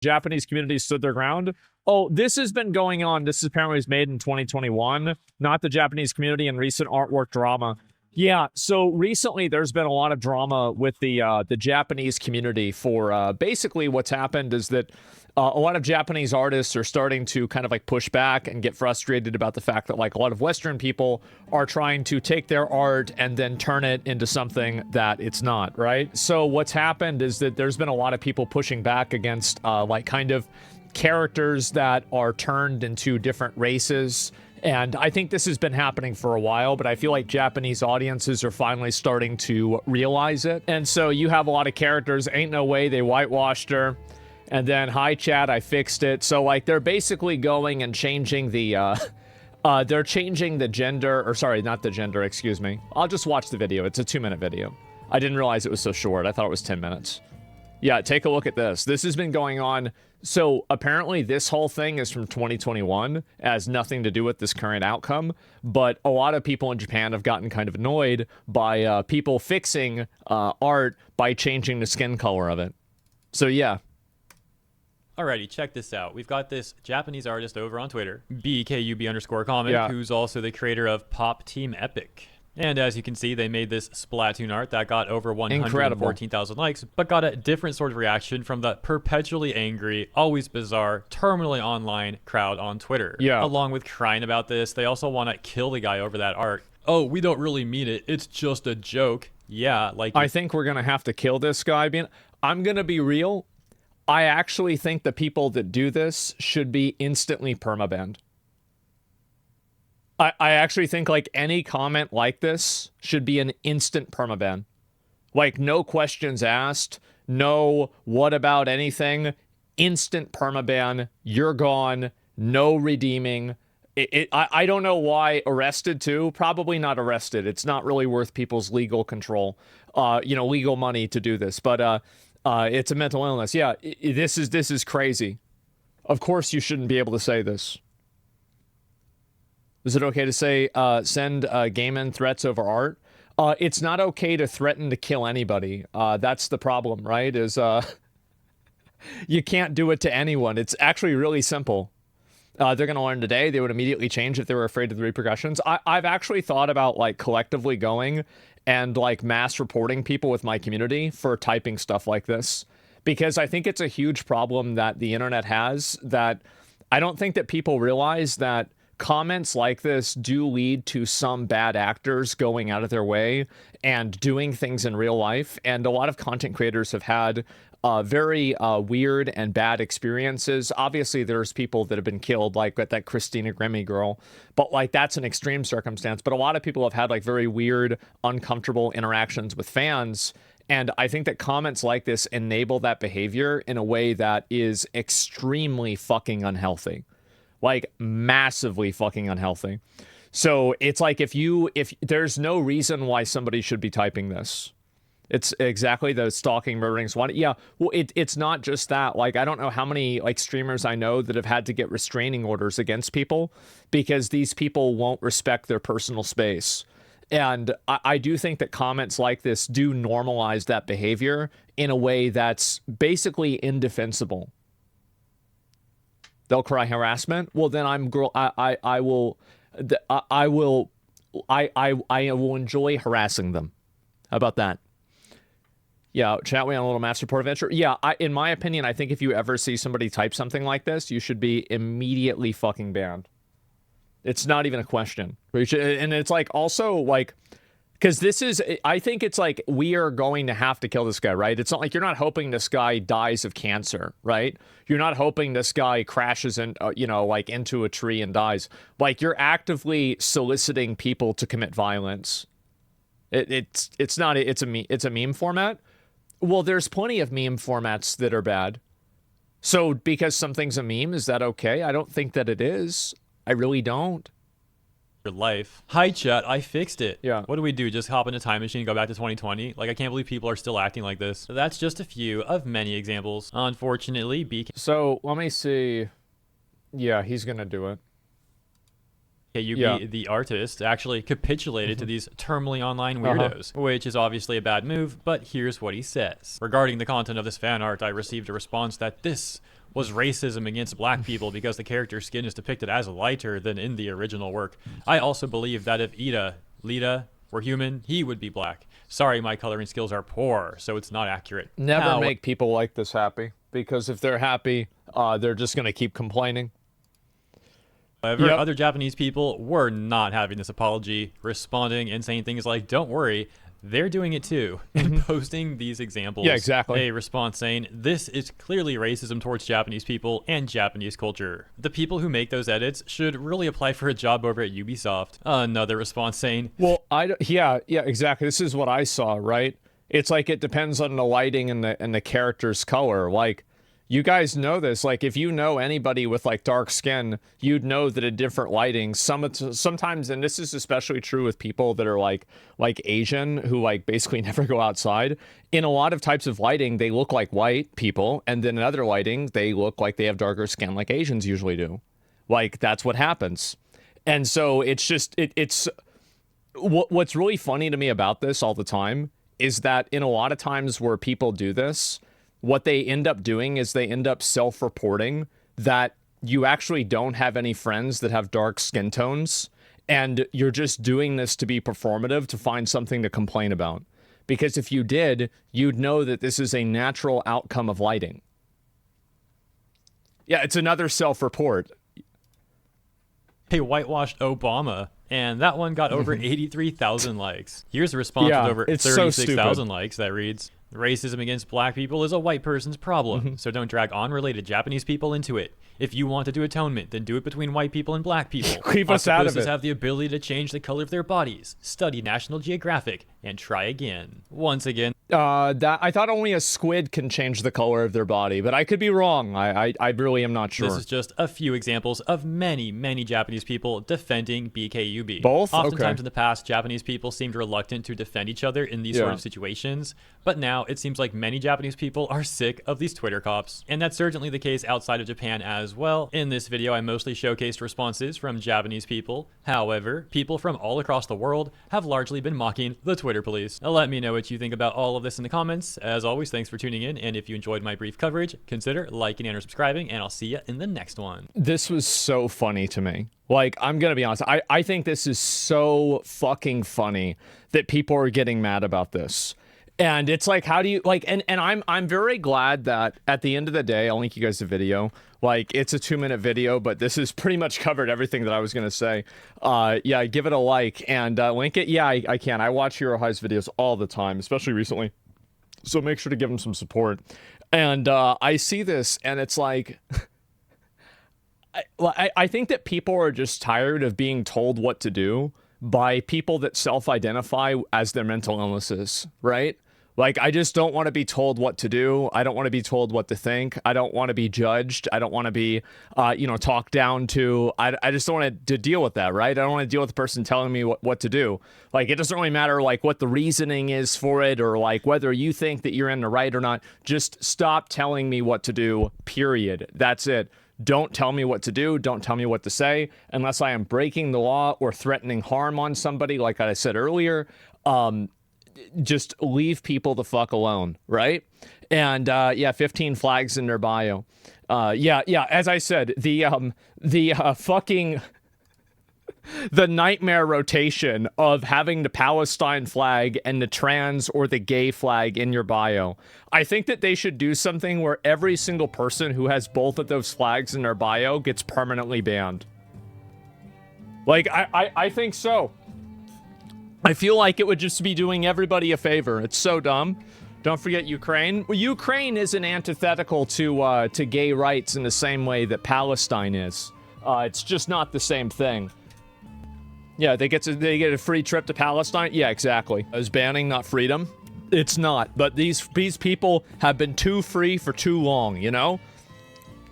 Japanese community stood their ground. Oh, this has been going on. This apparently was made in 2021, not the Japanese community and recent artwork drama. Yeah, so recently there's been a lot of drama with the Japanese community for basically what's happened is that a lot of Japanese artists are starting to kind of like push back and get frustrated about the fact that like a lot of Western people are trying to take their art and then turn it into something that it's not, right? So what's happened is that there's been a lot of people pushing back against like kind of characters that are turned into different races. And I think this has been happening for a while, but I feel like Japanese audiences are finally starting to realize it. And so you have a lot of characters, ain't no way they whitewashed her. And then, hi chat, I fixed it. So like they're basically going and changing the, they're changing the gender, or sorry, not the gender, excuse me. I'll just watch the video. It's a 2-minute video. I didn't realize it was so short. I thought it was 10 minutes. Yeah, take a look at this. This has been going on. So apparently this whole thing is from 2021. It has nothing to do with this current outcome. But a lot of people in Japan have gotten kind of annoyed by people fixing art by changing the skin color of it. So yeah. Alrighty, check this out. We've got this Japanese artist over on Twitter, BKUB_comic, who's also the creator of Pop Team Epic. And as you can see, they made this Splatoon art that got over 114,000 likes, but got a different sort of reaction from the perpetually angry, always bizarre, terminally online crowd on Twitter. Yeah. Along with crying about this, they also want to kill the guy over that art. Oh, we don't really mean it. It's just a joke. Yeah, like... I think we're going to have to kill this guy. I'm going to be real. I actually think the people that do this should be instantly permabanned. I actually think like any comment like this should be an instant permaban. Like no questions asked, no what about anything, instant permaban, you're gone, no redeeming. I don't know why arrested too, probably not arrested. It's not really worth people's legal control, legal money to do this, but it's a mental illness. Yeah, this is crazy. Of course you shouldn't be able to say this. Is it okay to say, send game-in threats over art? It's not okay to threaten to kill anybody. That's the problem, right? Is you can't do it to anyone. It's actually really simple. They're going to learn today. They would immediately change if they were afraid of the repercussions. I've actually thought about, like, collectively going and, like, mass reporting people with my community for typing stuff like this. Because I think it's a huge problem that the internet has, that I don't think that people realize that comments like this do lead to some bad actors going out of their way and doing things in real life. And a lot of content creators have had very weird and bad experiences. Obviously, there's people that have been killed, like that Christina Grimmie girl, but like that's an extreme circumstance. But a lot of people have had like very weird, uncomfortable interactions with fans. And I think that comments like this enable that behavior in a way that is extremely fucking unhealthy. Like massively fucking unhealthy. So it's like if there's no reason why somebody should be typing this. It's exactly the stalking, murdering, swatting. Yeah, well, it's not just that. Like, I don't know how many like streamers I know that have had to get restraining orders against people because these people won't respect their personal space. And I do think that comments like this do normalize that behavior in a way that's basically indefensible. They'll cry harassment. Well, then I will enjoy harassing them. How about that? Yeah, chat way on a little match support adventure. Yeah, in my opinion, I think if you ever see somebody type something like this, you should be immediately fucking banned. It's not even a question. And it's like also like, because this is, I think it's like we are going to have to kill this guy, right? It's not like you're not hoping this guy dies of cancer, right? You're not hoping this guy crashes in, like into a tree and dies. Like you're actively soliciting people to commit violence. It's a meme format. Well, there's plenty of meme formats that are bad. So because something's a meme, is that okay? I don't think that it is. I really don't. Your life. Hi chat, I fixed it. Yeah. What do we do? Just hop in a time machine and go back to 2020? Like, I can't believe people are still acting like this. So that's just a few of many examples. Unfortunately, So let me see. Yeah, he's gonna do it. KUB, the artist, actually capitulated to these terminally online weirdos, which is obviously a bad move, but here's what he says. Regarding the content of this fan art, I received a response that this was racism against black people because the character's skin is depicted as lighter than in the original work. I also believe that if Lita were human, he would be black. Sorry, my coloring skills are poor, so it's not accurate. Never make people like this happy, because if they're happy, they're just going to keep complaining. However, other Japanese people were not having this apology, responding and saying things like, don't worry, they're doing it too, and posting these examples. Yeah, exactly. A response saying, this is clearly racism towards Japanese people and Japanese culture. The people who make those edits should really apply for a job over at Ubisoft. Another response saying, well, yeah, exactly. This is what I saw, right? It's like it depends on the lighting and the character's color. Like, you guys know this. Like, if you know anybody with like dark skin, you'd know that a different lighting, sometimes, and this is especially true with people that are like Asian, who like basically never go outside. In a lot of types of lighting, they look like white people, and then in other lighting, they look like they have darker skin, like Asians usually do. Like, that's what happens. And so it's just it's what's really funny to me about this all the time is that in a lot of times where people do this, what they end up doing is they end up self-reporting that you actually don't have any friends that have dark skin tones, and you're just doing this to be performative to find something to complain about. Because if you did, you'd know that this is a natural outcome of lighting. Yeah, it's another self-report. They whitewashed Obama, and that one got over 83,000 likes. Here's a response with over 36,000 likes that reads, racism against black people is a white person's problem, so don't drag unrelated Japanese people into it. If you want to do atonement, then do it between white people and black people. Keep us out of it. Octopuses have the ability to change the color of their bodies. Study National Geographic and try again. Once again, that I thought only a squid can change the color of their body, but I could be wrong. I really am not sure. This is just a few examples of many, many Japanese people defending BKUB. Both? Oftentimes in the past, Japanese people seemed reluctant to defend each other in these sort of situations, but now it seems like many Japanese people are sick of these Twitter cops. And that's certainly the case outside of Japan as well. In this video, I mostly showcased responses from Japanese people. However, people from all across the world have largely been mocking the Twitter police. Now, let me know what you think about all of this in the comments. As always, thanks for tuning in, and if you enjoyed my brief coverage, consider liking and or subscribing, and I'll see you in the next one. This was so funny to me. Like, I'm gonna be honest, I think this is so fucking funny that people are getting mad about this. And it's like, how do you, like, and I'm very glad that at the end of the day, I'll link you guys the video. Like, it's a 2-minute video, but this has pretty much covered everything that I was gonna say. Yeah, give it a like and link it. Yeah, I can. I watch Hero High's videos all the time, especially recently. So make sure to give him some support. And I see this, and it's like, I think that people are just tired of being told what to do by people that self-identify as their mental illnesses, right? Like, I just don't want to be told what to do. I don't want to be told what to think. I don't want to be judged. I don't want to be, talked down to. I just don't want to deal with that, right? I don't want to deal with the person telling me what to do. Like, it doesn't really matter, like, what the reasoning is for it or, like, whether you think that you're in the right or not. Just stop telling me what to do, period. That's it. Don't tell me what to do. Don't tell me what to say unless I am breaking the law or threatening harm on somebody, like I said earlier. Just leave people the fuck alone, right? And yeah, 15 flags in their bio. Yeah, as I said, the fucking the nightmare rotation of having the Palestine flag and the trans or the gay flag in your bio. I think that they should do something where every single person who has both of those flags in their bio gets permanently banned. Like, I think so. I feel like it would just be doing everybody a favor. It's so dumb. Don't forget Ukraine. Well, Ukraine isn't antithetical to gay rights in the same way that Palestine is. It's just not the same thing. Yeah, they get a free trip to Palestine. Yeah, exactly. Is banning not freedom? It's not. But these people have been too free for too long. You know?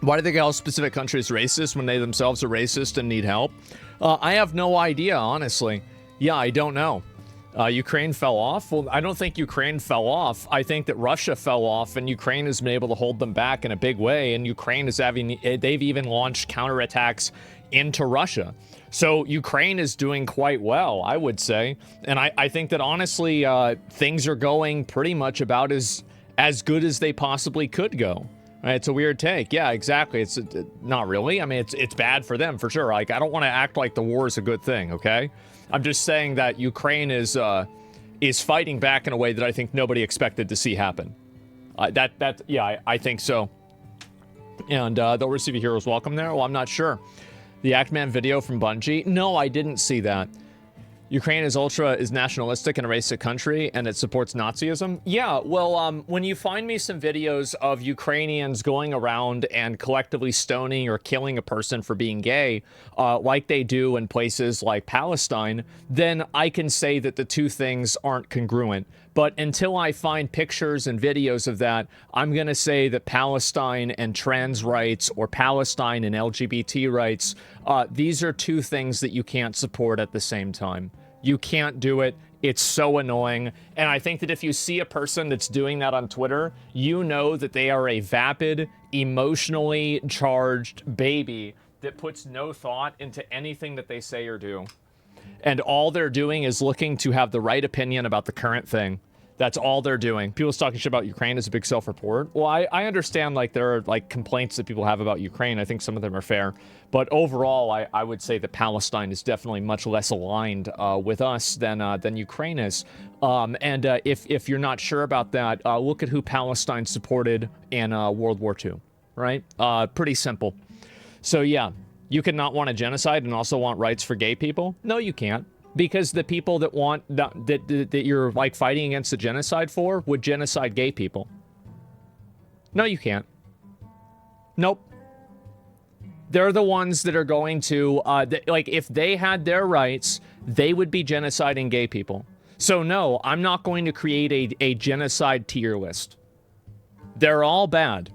Why do they call specific countries racist when they themselves are racist and need help? I have no idea, honestly. Yeah, I don't know. Ukraine fell off? Well, I don't think Ukraine fell off. I think that Russia fell off, and Ukraine has been able to hold them back in a big way, and Ukraine is they've even launched counterattacks into Russia. So Ukraine is doing quite well, I would say. And I think that honestly, things are going pretty much about as good as they possibly could go. Right? It's a weird take. Yeah, exactly. It's not really. I mean, it's bad for them for sure. Like, I don't want to act like the war is a good thing, okay? I'm just saying that Ukraine is fighting back in a way that I think nobody expected to see happen. Yeah, I think so. And they'll receive a hero's welcome there? Well, I'm not sure. The Actman video from Bungie? No, I didn't see that. Ukraine is nationalistic and a racist country, and it supports Nazism. Yeah, well, when you find me some videos of Ukrainians going around and collectively stoning or killing a person for being gay, like they do in places like Palestine, then I can say that the two things aren't congruent. But until I find pictures and videos of that, I'm going to say that Palestine and trans rights or Palestine and LGBT rights, these are two things that you can't support at the same time. You can't do it. It's so annoying. And I think that if you see a person that's doing that on Twitter, you know that they are a vapid, emotionally charged baby that puts no thought into anything that they say or do. And all they're doing is looking to have the right opinion about the current thing. That's all they're doing. People talking shit about Ukraine is a big self-report. Well, I understand, like, there are, like, complaints that people have about Ukraine. I think some of them are fair. But overall, I would say that Palestine is definitely much less aligned with us than Ukraine is. If you're not sure about that, look at who Palestine supported in World War II, right? Pretty simple. So, yeah, you can not want a genocide and also want rights for gay people? No, you can't. Because the people that want that you're like fighting against the genocide for would genocide gay people. No, you can't. Nope. They're the ones that are going to like if they had their rights, they would be genociding gay people. So no, I'm not going to create a genocide tier list. They're all bad.